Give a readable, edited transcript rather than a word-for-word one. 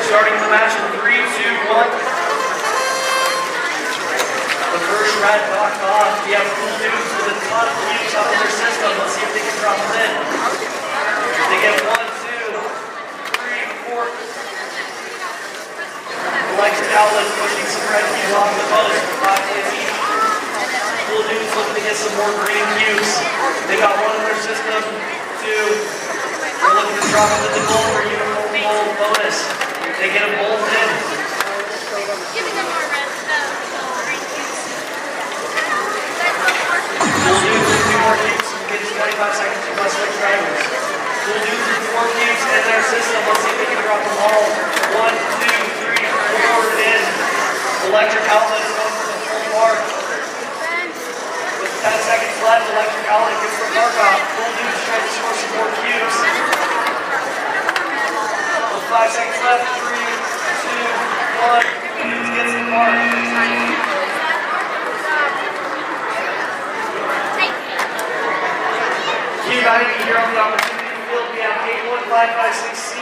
Starting the match in 3, 2, 1. The first red knocked off. We have cool dudes with a ton of cubes up in their system. Let's see if they can drop them in. They get 1, 2, 3, 4. Electric outlets pushing some red cubes off the post. 5 hits each. Cool dudes looking to get some more green cubes. They got 1 in their system. 2. They're looking to drop them in the goal for uniform goal bonus. They get them both in. Giving them more red green cubes. Cool dudes with 2 more cubes. Get 25 seconds to plus switch drivers. Cool dudes with 4 cubes in their system. Let's see if they can drop them all. 1, 2, 3, 4 in. Electric outlet is going for the full mark. With 10 seconds left, electric outlet gets the mark off. Cool dudes trying to score some more cubes. With 5 seconds left, 3, 2, 1. Cool dudes gets the mark. Team ID here on the opportunity field. We have 81556C